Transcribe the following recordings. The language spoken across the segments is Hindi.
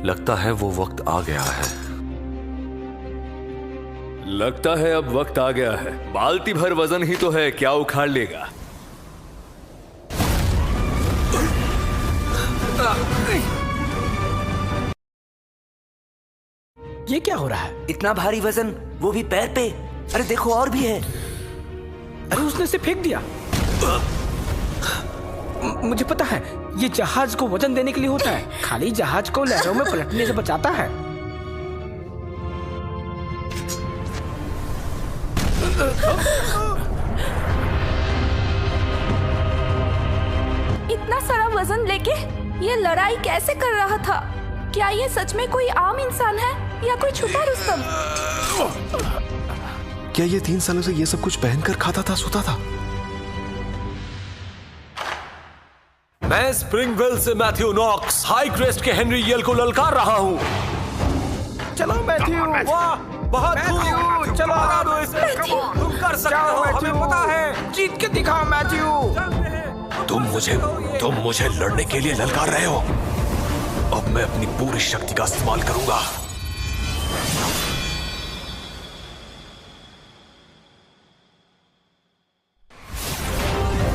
लगता है वो वक्त आ गया है। लगता है अब वक्त आ गया है। बाल्टी भर वजन ही तो है, क्या उखाड़ लेगा। ये क्या हो रहा है? इतना भारी वजन, वो भी पैर पे। अरे देखो और भी है। अरे उसने इसे फेंक दिया। मुझे पता है, ये जहाज को वजन देने के लिए होता है। खाली जहाज को लहरों में पलटने से बचाता है। इतना सारा वजन लेके ये लड़ाई कैसे कर रहा था? क्या ये सच में कोई आम इंसान है या कोई छुपा रुस्तम? क्या ये 3 सालों से ये सब कुछ पहनकर खाता था, सोता था? मैं स्प्रिंगवेल से मैथ्यू नॉक्स हाई क्रेस्ट के हेनरी येल को ललकार रहा हूँ। चलो मैथ्यू। वाह, बहुत खूब। चलो हरा दो इसे। तुम कर सकते हो, हमें पता है। जीत के दिखाओ मैथ्यू। तुम मुझे लड़ने के लिए ललकार रहे हो। अब मैं अपनी पूरी शक्ति का इस्तेमाल करूंगा।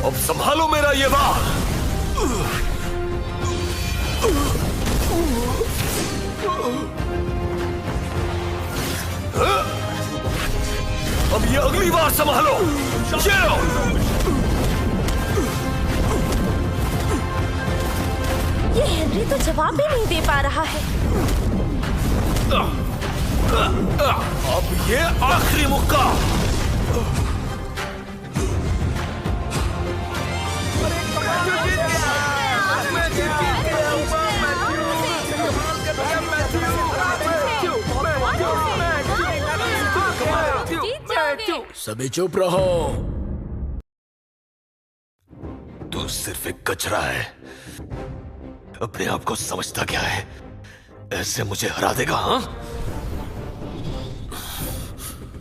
अब संभालो मेरा ये बाल। अब ये अगली बार संभालो। ये लो। ये हेनरी तो जवाब भी नहीं दे पा रहा है। अब ये आखिरी मुक्का। सभी चुप रहो। तू सिर्फ एक कचरा है। अपने आप को समझता क्या है? ऐसे मुझे हरा देगा? हाँ?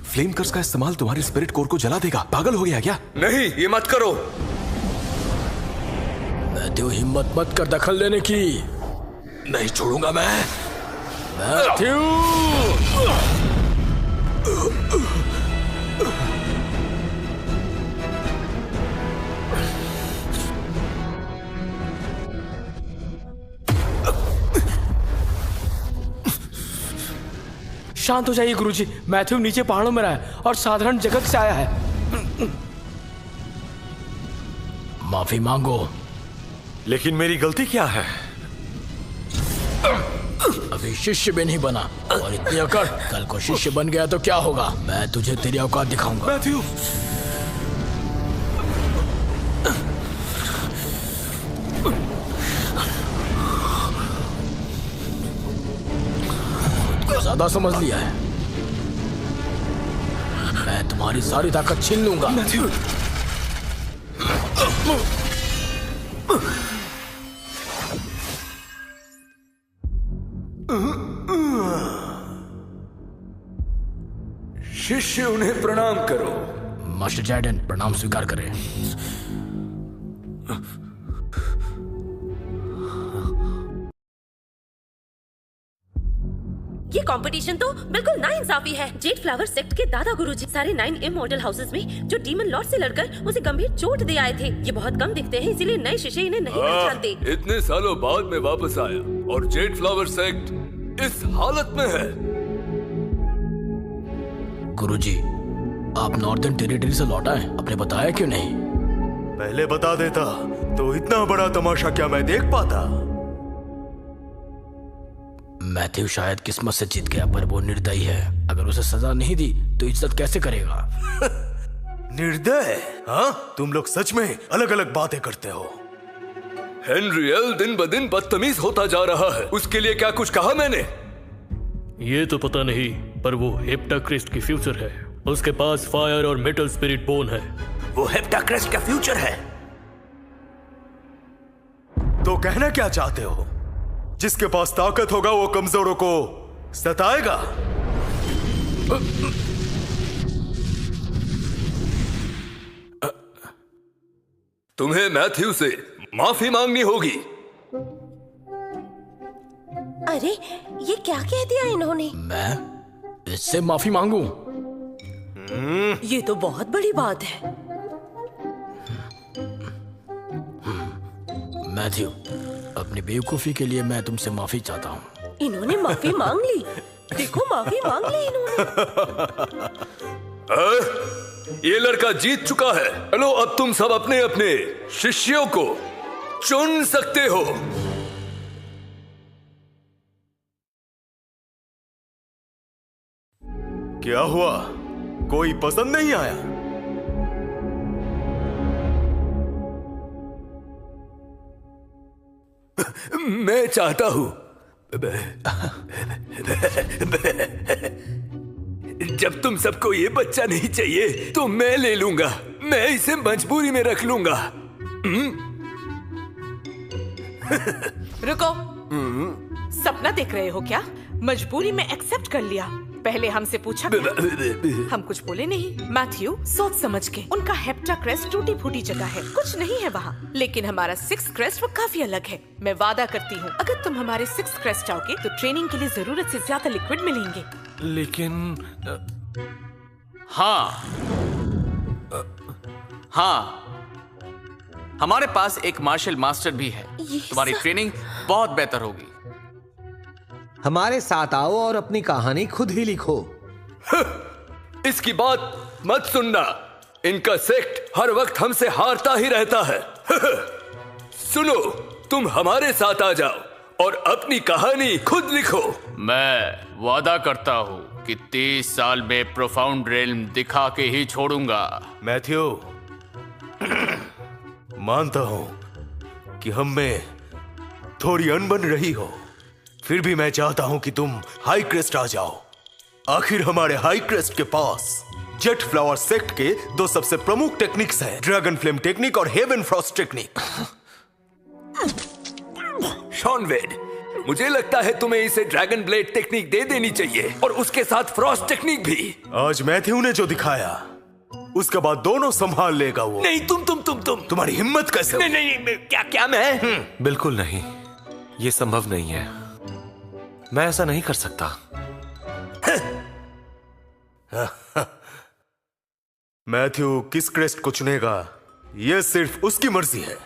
फ्लेम कर्स का इस्तेमाल तुम्हारे स्पिरिट कोर को जला देगा। पागल हो गया क्या? नहीं, ये मत करो। मैथ्यू, हिम्मत मत कर दखल लेने की। नहीं छोड़ूंगा मैं। मैथ्यू! शांत हो जाइए गुरुजी। मैथ्यू नीचे पहाड़ों में रहा है और साधारण जगत से आया है। माफी मांगो। लेकिन मेरी गलती क्या है? अभी शिष्य भी नहीं बना और इतनी अकड़। कल को शिष्य बन गया तो क्या होगा? मैं तुझे तेरी औकात दिखाऊंगा। मैथ्यू! ज्यादा समझ लिया है। मैं तुम्हारी सारी ताकत छीन लूंगा। मैथ्यू! शिष्य, उन्हें प्रणाम करो। मास्टर जैडन, प्रणाम स्वीकार करें। ये कंपटीशन तो बिल्कुल नाइंसाफी है। जेड फ्लावर सेक्ट के दादा गुरुजी सारे 9 इमॉर्टल हाउसेस में जो डीमन लॉर्ड से लड़कर उसे गंभीर चोट दे आए थे। ये बहुत कम दिखते हैं, इसीलिए नए शिष्य इन्हें नहीं पहचानते। इतने सालों बाद में वापस आया और जेड फ्लावर सेक्ट इस हालत में है। गुरुजी, आप नॉर्दर्न टेरिटरी से लौटा है, आपने बताया क्यों नहीं? पहले बता देता तो इतना बड़ा तमाशा क्या मैं देख पाता? मैथ्यू शायद किस्मत से जीत गया, पर वो निर्दयी है। अगर उसे सजा नहीं दी तो इज्जत कैसे करेगा? निर्दय? हाँ? तुम लोग सच में अलग अलग बातें करते हो। हेनरी येल दिन ब दिन बदतमीज होता जा रहा है। उसके लिए क्या कुछ कहा मैंने? ये तो पता नहीं, पर वो हेप्टाक्रिस्ट की फ्यूचर है। उसके पास फायर और मेटल स्पिरिट बोन है। वो हेप्टाक्रिस्ट का फ्यूचर है। तो कहना क्या चाहते हो? जिसके पास ताकत होगा वो कमजोरों को सताएगा। तुम्हें मैथ्यू से माफी मांगनी होगी। अरे ये क्या कह दिया इन्होंने? मैं इससे माफी मांगू? ये तो बहुत बड़ी बात है। मैथ्यू, अपनी बेवकूफी के लिए मैं तुमसे माफी चाहता हूँ। इन्होंने माफी मांग ली। देखो, माफी मांग ली इन्होंने। ये लड़का जीत चुका है। चलो अब तुम सब अपने अपने शिष्यों को चुन सकते हो। क्या हुआ? कोई पसंद नहीं आया? मैं चाहता हूं, जब तुम सबको ये बच्चा नहीं चाहिए तो मैं ले लूंगा। मैं इसे मजबूरी में रख लूंगा। रुको, सपना देख रहे हो क्या? मजबूरी में एक्सेप्ट कर लिया। पहले हमसे पूछा क्या? हम कुछ बोले नहीं। मैथ्यू, सोच समझ के। उनका हेप्टा क्रेस्ट टूटी फूटी जगह है, कुछ नहीं है वहाँ। लेकिन हमारा 6 क्रेस्ट वो काफी अलग है। मैं वादा करती हूँ, अगर तुम हमारे 6 क्रेस्ट आओगे तो ट्रेनिंग के लिए जरूरत से ज्यादा लिक्विड मिलेंगे। लेकिन हाँ, हमारे पास एक मार्शल मास्टर भी है। तुम्हारी ट्रेनिंग बहुत बेहतर होगी। हमारे साथ आओ और अपनी कहानी खुद ही लिखो। इसकी बात मत सुनना। इनका सेक्ट हर वक्त हमसे हारता ही रहता है। सुनो, तुम हमारे साथ आ जाओ और अपनी कहानी खुद लिखो। मैं वादा करता हूँ कि 30 साल में प्रोफाउंड रेल्म दिखा के ही छोड़ूंगा। मैथ्यू, मानता हूं कि हम में थोड़ी अनबन रही हो, फिर भी मैं चाहता हूं कि तुम हाई क्रेस्ट आ जाओ। आखिर हमारे हाई क्रेस्ट के पास जेट फ्लावर सेक्ट के 2 सबसे प्रमुख टेक्निक्स हैं, ड्रैगन फ्लेम टेक्निक और हेवन फ्रॉस्ट टेक्निक। शॉन वेड, मुझे लगता है तुम्हें इसे ड्रैगन ब्लेड टेक्निक दे देनी चाहिए और उसके साथ फ्रॉस्ट टेक्निक भी। आज मैथ्यू ने जो दिखाया उसके बाद दोनों संभाल लेगा वो। नहीं, तुम तुम्हारी हिम्मत कैसे? नहीं, क्या मैं? बिल्कुल नहीं, ये संभव नहीं है। मैं ऐसा नहीं कर सकता। मैथ्यू किस क्रेस्ट को चुनेगा ये सिर्फ उसकी मर्जी है।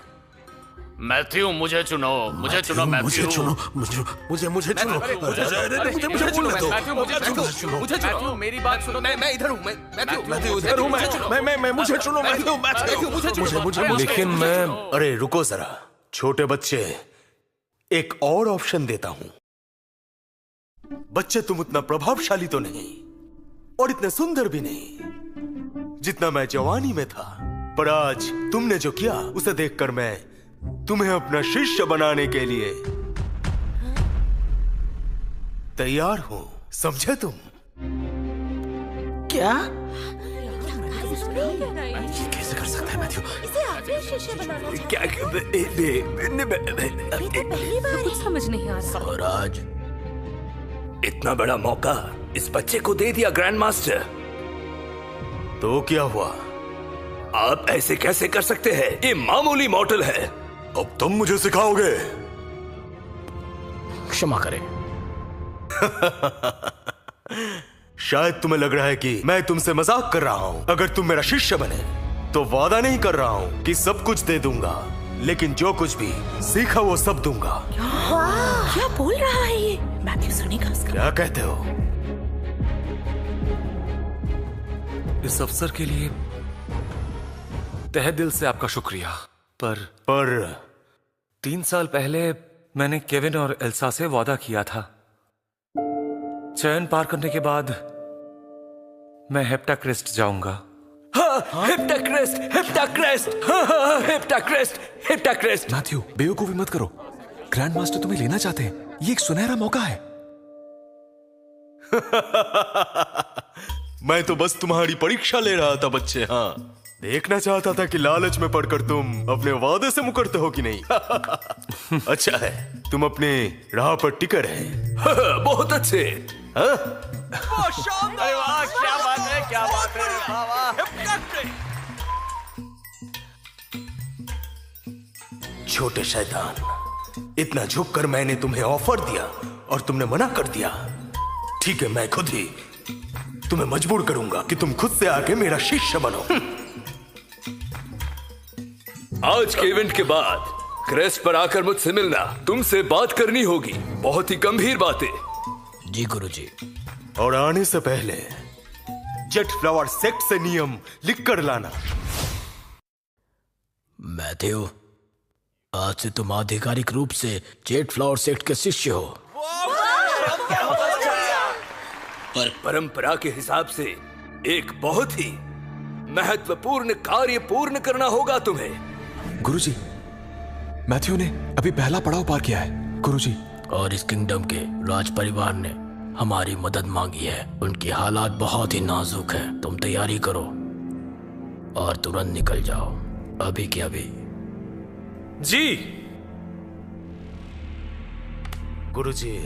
मैथ्यू, मुझे चुनो, मुझे चुनो मैथ्यू। मुझे चुनो, मुझे चुनो। मैथ्यू, मेरी बात सुनो। मैं इधर हूँ। मैथ्यू इधर हूँ। मैं मुझे चुनो। मैथ्यू, लेकिन मैं, अरे रुको जरा छोटे बच्चे, एक और ऑप्शन देता हूं। बच्चे, तुम उतना प्रभावशाली तो नहीं और इतने सुंदर भी नहीं जितना मैं जवानी में था, पर आज तुमने जो किया उसे देखकर मैं तुम्हें अपना शिष्य बनाने के लिए तैयार हूं। समझे तुम? क्या? कैसे कर सकता है मैथ्यू? इसे आपने शिष्य बनाना क्या? कुछ समझ नहीं आ रहा। और आज इतना बड़ा मौका इस बच्चे को दे दिया ग्रैंड मास्टर। तो क्या हुआ? आप ऐसे कैसे कर सकते हैं? ये मामूली मॉडल है। अब तुम मुझे सिखाओगे? क्षमा करें। शायद तुम्हें लग रहा है कि मैं तुमसे मजाक कर रहा हूं। अगर तुम मेरा शिष्य बने तो वादा नहीं कर रहा हूं कि सब कुछ दे दूंगा, लेकिन जो कुछ भी सीखा वो सब दूंगा। क्या बोल रहा है ये? मैथ्यू सुनेगा उसका। क्या कहते हो? इस अवसर के लिए तहे दिल से आपका शुक्रिया। पर 3 साल पहले मैंने केविन और एल्सा से वादा किया था। चयन पार करने के बाद मैं हेप्टा क्रेस्ट जाऊंगा। Hepta crest. मैथ्यू, बेवकूफी मत करो। ग्रैंड मास्टर तुम्हें लेना चाहते हैं। ये एक सुनहरा मौका है। मैं तो बस तुम्हारी परीक्षा ले रहा था बच्चे। हाँ, देखना चाहता था कि लालच में पड़कर तुम अपने वादे से मुकरते हो कि नहीं। अच्छा है, तुम अपने राह पर टिके रहे। बहुत अच्छे। अरे वाह, क्या बात है, क्या बात है। छोटे शैतान, इतना झुककर मैंने तुम्हें ऑफर दिया और तुमने मना कर दिया। ठीक है, मैं खुद ही तुम्हें मजबूर करूंगा कि तुम खुद से आके मेरा शिष्य बनो। आज के इवेंट के बाद क्रेस्ट पर आकर मुझसे मिलना, तुमसे बात करनी होगी, बहुत ही गंभीर बातें। जी गुरुजी। और आने से पहले जेट फ्लावर सेक्ट से नियम लिख कर लाना। मैथ्यू, आज से तुम आधिकारिक रूप से जेट फ्लावर सेक्ट के शिष्य हो। पर परंपरा के हिसाब से एक बहुत ही महत्वपूर्ण कार्य पूर्ण करना होगा तुम्हें। गुरुजी, मैथ्यू ने अभी पहला पड़ाव पार किया है। गुरुजी, और इस किंगडम के राज परिवार ने हमारी मदद मांगी है। उनकी हालात बहुत ही नाजुक है। तुम तैयारी करो और तुरंत निकल जाओ, अभी के अभी। जी गुरुजी,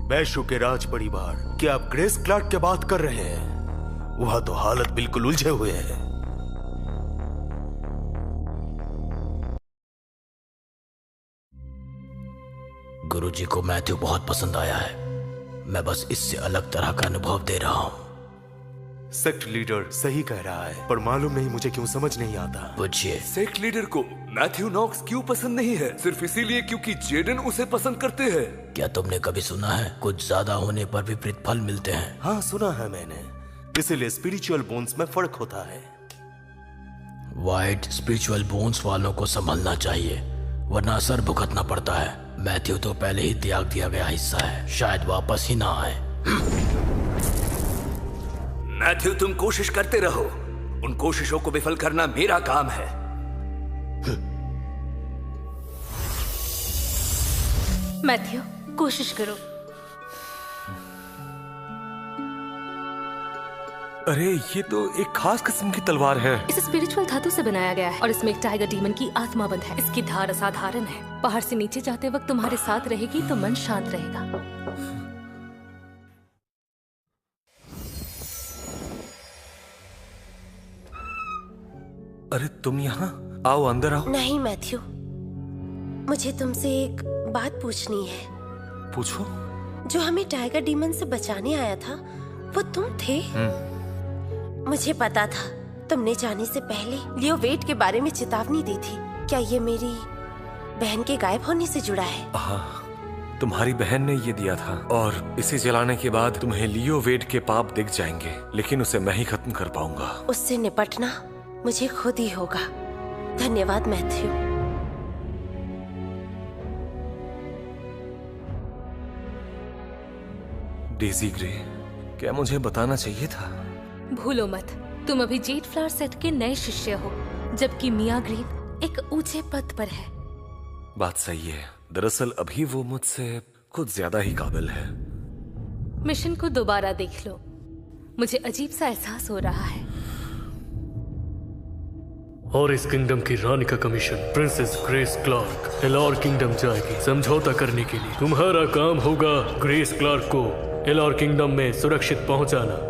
बैशु के राज परिवार, क्या आप ग्रेस क्लार्क की बात कर रहे हैं? वहां तो हालत बिल्कुल उलझे हुए हैं। गुरुजी को मैथ्यू बहुत पसंद आया है। मैं बस इससे अलग तरह का अनुभव दे रहा हूँ। सेक्ट लीडर सही कह रहा है, पर मालूम नहीं मुझे क्यों समझ नहीं आता। पूछिए। सेक्ट लीडर को मैथ्यू नॉक्स क्यों पसंद नहीं है? सिर्फ इसीलिए क्योंकि जेडन उसे पसंद करते हैं। क्या तुमने कभी सुना है कुछ ज्यादा होने पर भी प्रतिफल मिलते हैं? हाँ, सुना है मैंने। इसीलिए स्पिरिचुअल बोन्स में फर्क होता है। वाइट स्पिरिचुअल बोन्स वालों को संभलना चाहिए, वरना असर भुगतना पड़ता है। मैथ्यू तो पहले ही त्याग दिया गया हिस्सा है, शायद वापस ही ना आए। मैथ्यू, तुम कोशिश करते रहो, उन कोशिशों को विफल करना मेरा काम है। मैथ्यू, कोशिश करो। अरे, ये तो एक खास किस्म की तलवार है। इसे स्पिरिचुअल धातु से बनाया गया है और इसमें एक टाइगर डीमन की आत्मा बंद है। इसकी धार असाधारण है। पहाड़ से नीचे जाते वक्त तुम्हारे साथ रहेगी तो मन शांत रहेगा। अरे, तुम यहाँ आओ, अंदर आओ। नहीं मैथ्यू, मुझे तुमसे एक बात पूछनी है। पूछो। जो हमें टाइगर डीमन से बचाने आया था, वो तुम थे? मुझे पता था। तुमने जाने से पहले लियो वेट के बारे में चेतावनी दी थी। क्या ये मेरी बहन के गायब होने से जुड़ा है? हाँ, तुम्हारी बहन ने ये दिया था और इसे जलाने के बाद तुम्हें लियो वेट के पाप दिख जाएंगे, लेकिन उसे मैं ही खत्म कर पाऊंगा। उससे निपटना मुझे खुद ही होगा। धन्यवाद मैथ्यू। डेजी ग्रे, क्या मुझे बताना चाहिए था? भूलो मत, तुम अभी जेट फ्लावर सेट के नए शिष्य हो, जबकि मिया ग्रीन एक ऊंचे पद पर है। बात सही है। दरअसल अभी वो मुझसे कुछ ज्यादा ही काबिल है। मिशन को दोबारा देख लो। मुझे अजीब सा एहसास हो रहा है। और इस किंगडम की रानी का कमीशन प्रिंसेस ग्रेस क्लार्क एलॉर किंगडम जाएगी समझौता करने के लिए। तुम्हारा काम होगा ग्रेस क्लार्क को एलॉर किंगडम में सुरक्षित पहुंचाना।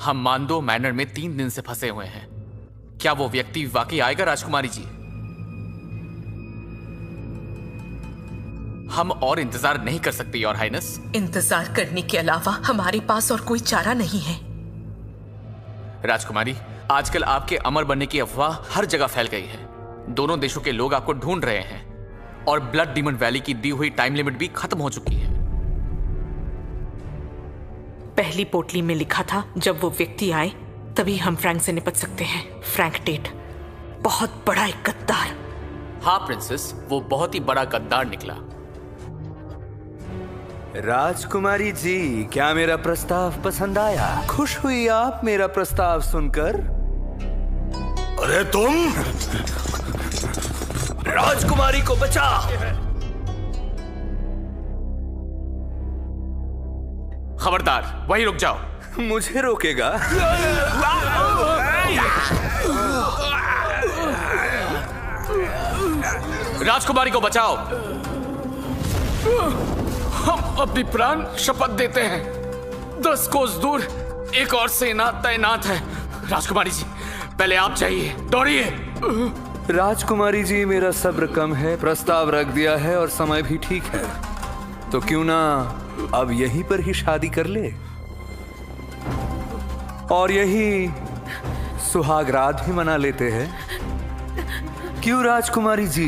हम मांडो मैनर में 3 दिन से फंसे हुए हैं। क्या वो व्यक्ति वाकई आएगा राजकुमारी जी? हम और इंतजार नहीं कर सकते योर हाइनेस। इंतजार करने के अलावा हमारे पास और कोई चारा नहीं है। राजकुमारी, आजकल आपके अमर बनने की अफवाह हर जगह फैल गई है। दोनों देशों के लोग आपको ढूंढ रहे हैं और ब्लड डीमन वैली की दी हुई टाइम लिमिट भी खत्म हो चुकी है। पहली पोटली में लिखा था जब वो व्यक्ति आए तभी हम फ्रैंक से निपट सकते हैं। फ्रैंक टेट बहुत बड़ा एक गद्दार। हाँ प्रिंसेस, वो बहुत ही बड़ा गद्दार निकला। राजकुमारी जी, क्या मेरा प्रस्ताव पसंद आया? खुश हुई आप मेरा प्रस्ताव सुनकर? अरे तुम! राजकुमारी को बचा! खबरदार, वहीं रुक जाओ। मुझे रोकेगा? राजकुमारी को बचाओ। हम अपनी प्राण शपथ देते हैं। 10 कोस दूर एक और सेना तैनात है। राजकुमारी जी, पहले आप जाइए, दौड़िए। राजकुमारी जी, मेरा सब्र कम है, प्रस्ताव रख दिया है और समय भी ठीक है, तो क्यों ना अब यहीं पर ही शादी कर ले और यही सुहाग रात भी मना लेते हैं। क्यों राजकुमारी जी,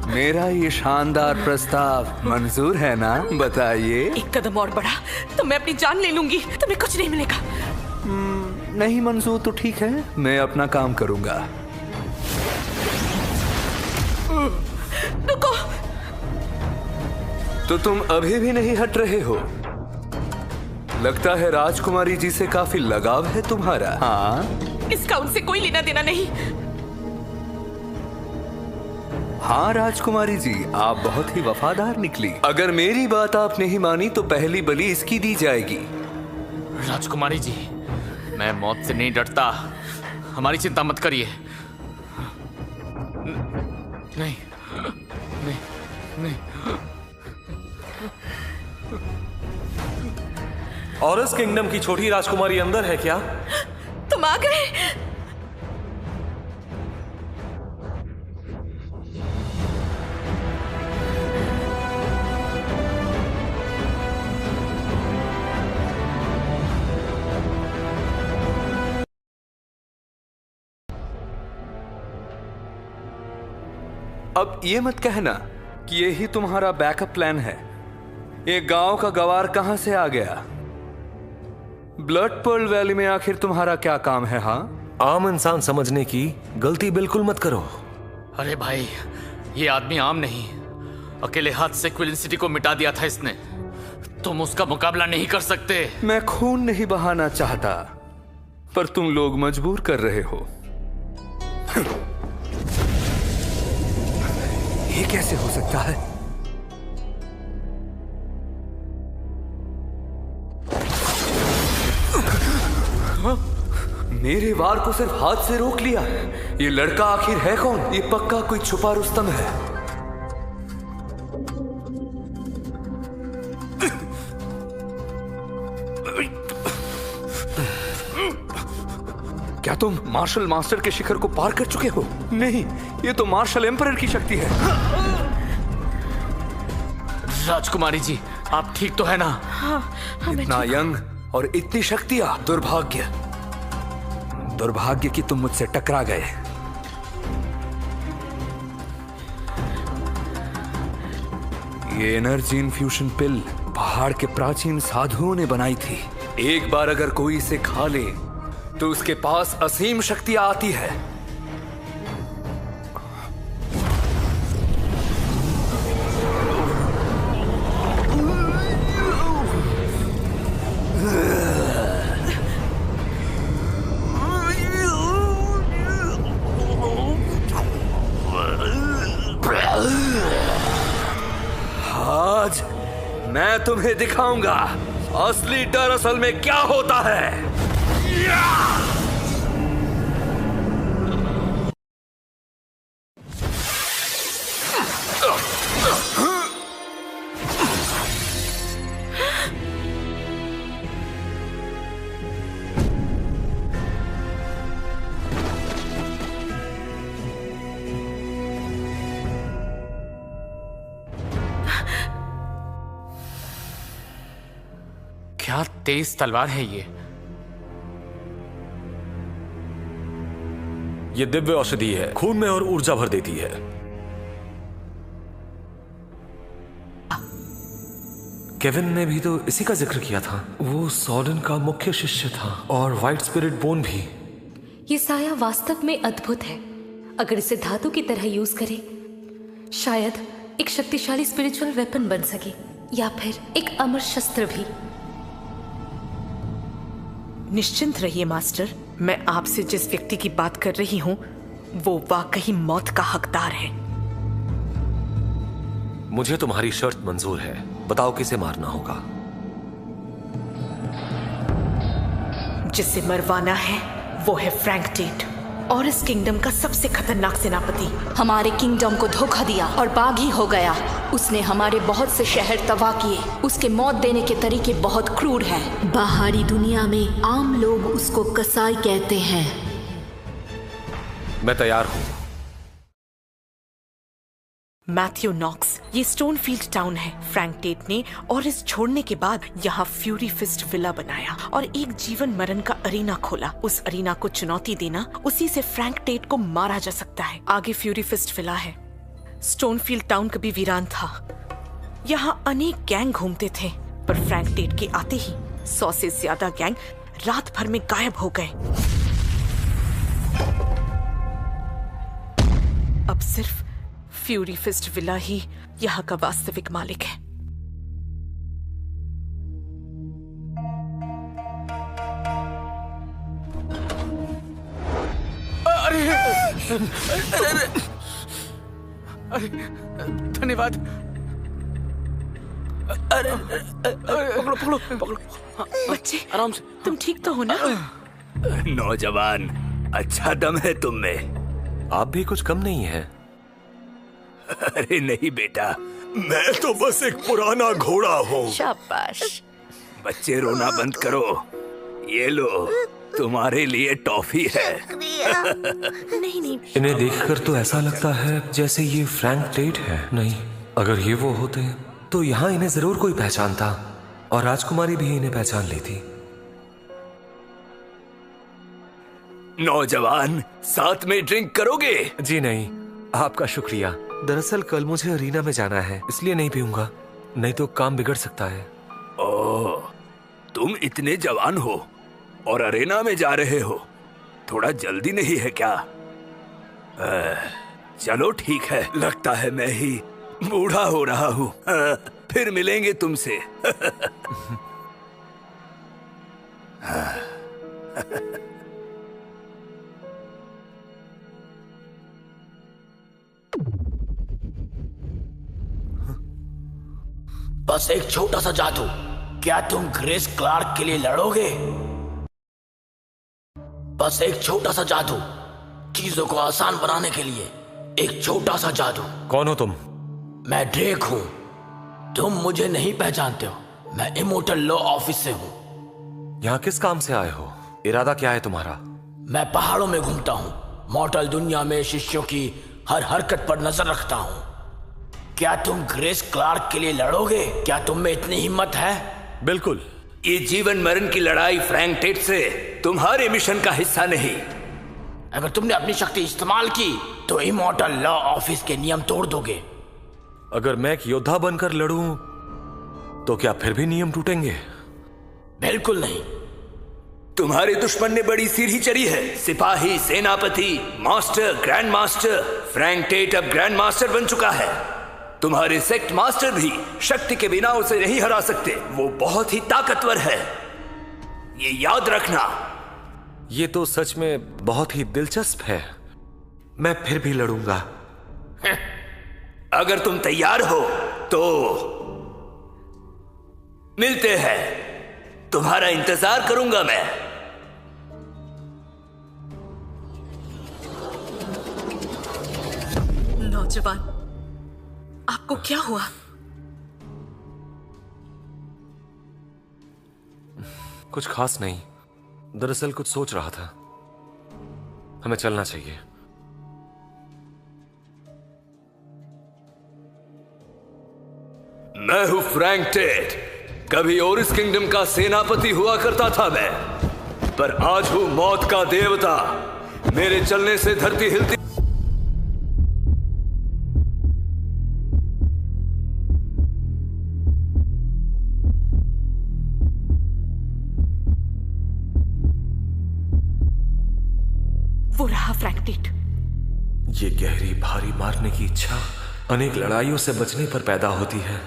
मेरा ये शानदार प्रस्ताव मंजूर है ना? बताइए। एक कदम और बढ़ा तो मैं अपनी जान ले लूंगी, तुम्हें कुछ नहीं मिलेगा। नहीं मंजूर तो ठीक है, मैं अपना काम करूंगा। रुको। तो तुम अभी भी नहीं हट रहे हो? लगता है राजकुमारी जी से काफी लगाव है तुम्हारा। हाँ, इसका उनसे कोई लेना देना नहीं। हाँ राजकुमारी जी, आप बहुत ही वफादार निकली। अगर मेरी बात आप नहीं मानी तो पहली बलि इसकी दी जाएगी। राजकुमारी जी, मैं मौत से नहीं डरता, हमारी चिंता मत करिए। नहीं नहीं नहीं। ऑरस किंगडम की छोटी राजकुमारी अंदर है क्या? तुम आ गए। अब ये मत कहना कि यही तुम्हारा बैकअप प्लान है। ये गांव का गवार कहां से आ गया? ब्लड पर्ल वैली में आखिर तुम्हारा क्या काम है? हाँ, आम इंसान समझने की गलती बिल्कुल मत करो। अरे भाई, ये आदमी आम नहीं, अकेले हाथ से क्विलिन सिटी को मिटा दिया था इसने। तुम उसका मुकाबला नहीं कर सकते। मैं खून नहीं बहाना चाहता, पर तुम लोग मजबूर कर रहे हो। ये कैसे हो सकता है? मेरे वार को सिर्फ हाथ से रोक लिया। ये लड़का आखिर है कौन? ये पक्का कोई छुपा रुस्तम है। क्या तुम मार्शल मास्टर के शिखर को पार कर चुके हो? नहीं, ये तो मार्शल एम्परर की शक्ति है। राजकुमारी जी, आप ठीक तो है ना? हाँ, इतना यंग और इतनी शक्तियां। दुर्भाग्य, दुर्भाग्य कि तुम मुझसे टकरा गए। ये एनर्जी इन्फ्यूशन पिल पहाड़ के प्राचीन साधुओं ने बनाई थी। एक बार अगर कोई इसे खा ले तो उसके पास असीम शक्तियां आती है। आज मैं तुम्हें दिखाऊंगा असली डर असल में क्या होता है। क्या तेज तलवार है ये? ये दिव्य औषधि है, खून में और ऊर्जा भर देती है। केविन ने भी तो इसी का जिक्र किया था। वो सॉर्डन का मुख्य शिष्य था और व्हाइट स्पिरिट बोन भी। ये साया वास्तव में अद्भुत है। अगर इसे धातु की तरह यूज करें, शायद एक शक्तिशाली स्पिरिचुअल वेपन बन सके, या फिर एक अमर शस्त्र भी। निश्चिंत रहिए मास्टर, मैं आपसे जिस व्यक्ति की बात कर रही हूँ वो वाकई मौत का हकदार है। मुझे तुम्हारी शर्त मंजूर है, बताओ किसे मारना होगा। जिसे मरवाना है वो है फ्रैंक टेट, और इस किंगडम का सबसे खतरनाक सेनापति। हमारे किंगडम को धोखा दिया और बागी हो गया। उसने हमारे बहुत से शहर तबाह किए। उसके मौत देने के तरीके बहुत क्रूर हैं। बाहरी दुनिया में आम लोग उसको कसाई कहते हैं। मैं तैयार हूं। मैथ्यू नॉक्स, ये स्टोनफील्ड टाउन है। फ्रैंक टेट ने और इस छोड़ने के बाद यहाँ फ्यूरी फिस्ट विला बनाया और एक जीवन मरण का अरीना खोला। उस अरीना को चुनौती देना, उसी से फ्रैंक टेट को मारा जा सकता है। आगे फ्यूरी फिस्ट विला है। स्टोनफील्ड टाउन कभी वीरान था। यहाँ अनेक गैंग घूमते थे, पर फ्रैंक टेट के आते ही 100 से ज्यादा गैंग रात भर में गायब हो गए। अब सिर्फ फ्यूरी फिस्ट विला ही यहाँ का वास्तविक मालिक है। अरे धन्यवाद। अरे पकड़ो पकड़ो पकड़ो। बच्चे आराम से। तुम ठीक तो हो ना? नौजवान, अच्छा दम है तुम में। आप भी कुछ कम नहीं है। अरे नहीं बेटा, मैं तो बस एक पुराना घोड़ा हूँ। शाबाश। बच्चे रोना बंद करो। ये लो, तुम्हारे लिए टॉफी है। नहीं नहीं, इन्हें देखकर तो ऐसा लगता है जैसे ये फ्रैंक टेट है। नहीं, अगर ये वो होते तो यहाँ इन्हें जरूर कोई पहचानता, और राजकुमारी भी इन्हें पहचान ली थी। नौजवान, साथ में ड्रिंक करोगे? जी नहीं, आपका शुक्रिया। दरअसल कल मुझे अरीना में जाना है, इसलिए नहीं पीऊंगा, नहीं तो काम बिगड़ सकता है। ओह, तुम इतने जवान हो और अरेना में जा रहे हो, थोड़ा जल्दी नहीं है क्या? चलो ठीक है, लगता है मैं ही बूढ़ा हो रहा हूँ। फिर मिलेंगे तुमसे। बस एक छोटा सा जादू। क्या तुम ग्रेस क्लार्क के लिए लड़ोगे? बस एक छोटा सा जादू, चीजों को आसान बनाने के लिए एक छोटा सा जादू। कौन हो तुम? मैं ड्रेक हूं। तुम मुझे नहीं पहचानते हो, मैं इमोर्टल लॉ ऑफिस से हूं। यहाँ किस काम से आए हो? इरादा क्या है तुम्हारा? मैं पहाड़ों में घूमता हूँ, मॉर्टल दुनिया में शिष्यों की हर हरकत पर नजर रखता हूँ। क्या तुम ग्रेस क्लार्क के लिए लड़ोगे? क्या तुम में इतनी हिम्मत है? बिल्कुल। ये जीवन मरण की लड़ाई फ्रैंक टेट से तुम्हारे मिशन का हिस्सा नहीं। अगर तुमने अपनी शक्ति इस्तेमाल की तो इमॉर्टल लॉ ऑफिस के नियम तोड़ दोगे। अगर मैं एक योद्धा बनकर लड़ूं तो क्या फिर भी नियम टूटेंगे? बिल्कुल नहीं। तुम्हारे दुश्मन ने बड़ी सीढ़ी चढ़ी है। सिपाही, सेनापति, master, grand master. Frank Tate अब ग्रैंड मास्टर बन चुका है। तुम्हारे सेक्ट मास्टर भी शक्ति के बिना उसे नहीं हरा सकते। वो बहुत ही ताकतवर है, ये याद रखना। ये तो सच में बहुत ही दिलचस्प है। मैं फिर भी लड़ूंगा। अगर तुम तैयार हो तो मिलते हैं। तुम्हारा इंतजार करूंगा मैं। नौजवान, आपको क्या हुआ? कुछ खास नहीं, दरअसल कुछ सोच रहा था। हमें चलना चाहिए। मैं हूं फ्रैंक टेट। कभी ओरिस किंगडम का सेनापति हुआ करता था मैं, पर आज हूं मौत का देवता। मेरे चलने से धरती हिलती। वो रहा फ्रैंक टेट। ये गहरी भारी मारने की इच्छा अनेक लड़ाइयों से बचने पर पैदा होती है,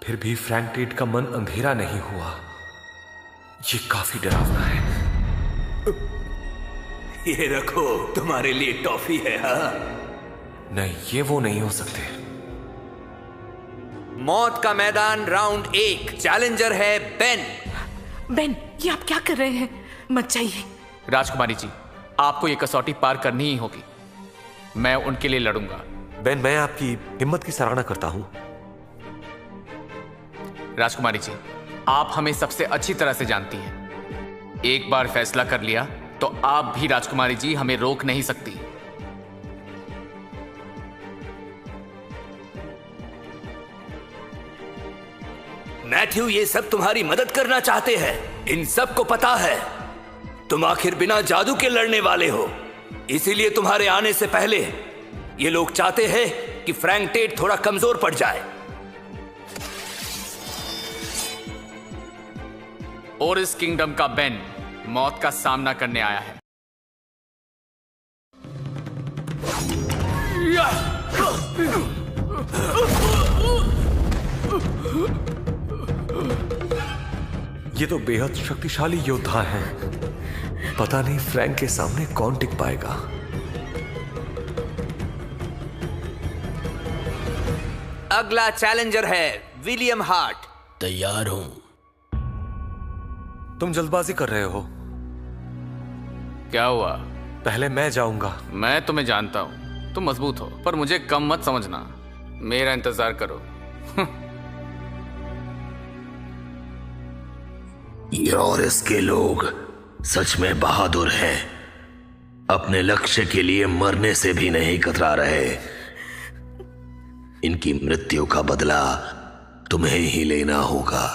फिर भी फ्रैंक टेट का मन अंधेरा नहीं हुआ। ये काफी डरावना है। ये रखो, तुम्हारे लिए टॉफी है। हाँ? नहीं, ये वो नहीं हो सकते। मौत का मैदान राउंड 1। चैलेंजर है बेन। बेन, ये आप क्या कर रहे हैं? मत जाइए। राजकुमारी जी, आपको ये कसौटी पार करनी ही होगी। मैं उनके लिए लड़ूंगा। बेन, मैं आपकी हिम्मत की सराहना करता हूं। राजकुमारी जी, आप हमें सबसे अच्छी तरह से जानती हैं। एक बार फैसला कर लिया तो आप भी राजकुमारी जी हमें रोक नहीं सकती। मैथ्यू ये सब तुम्हारी मदद करना चाहते हैं। इन सब को पता है तुम आखिर बिना जादू के लड़ने वाले हो, इसीलिए तुम्हारे आने से पहले ये लोग चाहते हैं कि फ्रैंक टेट थोड़ा कमजोर पड़ जाए। और इस किंगडम का बेन मौत का सामना करने आया है। ये तो बेहद शक्तिशाली योद्धा हैं। पता नहीं फ्रैंक के सामने कौन टिक पाएगा। अगला चैलेंजर है विलियम हार्ट। तैयार हूं। तुम जल्दबाजी कर रहे हो। क्या हुआ? पहले मैं जाऊंगा। मैं तुम्हें जानता हूं, तुम मजबूत हो, पर मुझे कम मत समझना। मेरा इंतजार करो। यूरोरस के लोग सच में बहादुर हैं। अपने लक्ष्य के लिए मरने से भी नहीं कतरा रहे। इनकी मृत्यु का बदला तुम्हें ही लेना होगा।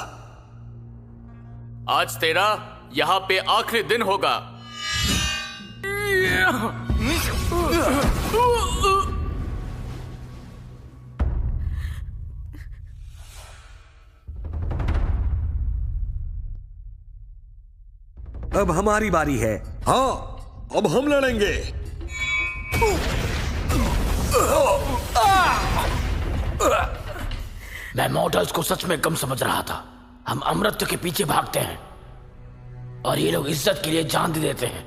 आज तेरा यहां पे आखिरी दिन होगा। अब हमारी बारी है। हाँ, अब हम लड़ेंगे। मैं मॉर्टल्स को सच में कम समझ रहा था। हम अमृत के पीछे भागते हैं और ये लोग इज्जत के लिए जान दे देते हैं।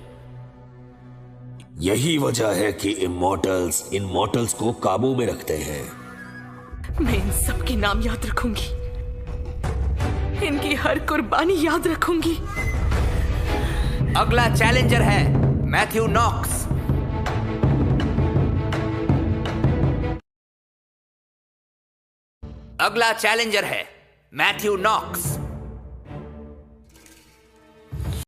यही वजह है कि इमॉर्टल्स को काबू में रखते हैं। मैं इन सब के नाम याद रखूंगी, इनकी हर कुर्बानी याद रखूंगी। अगला चैलेंजर है मैथ्यू नॉक्स। अगला चैलेंजर है मैथ्यू नॉक्स।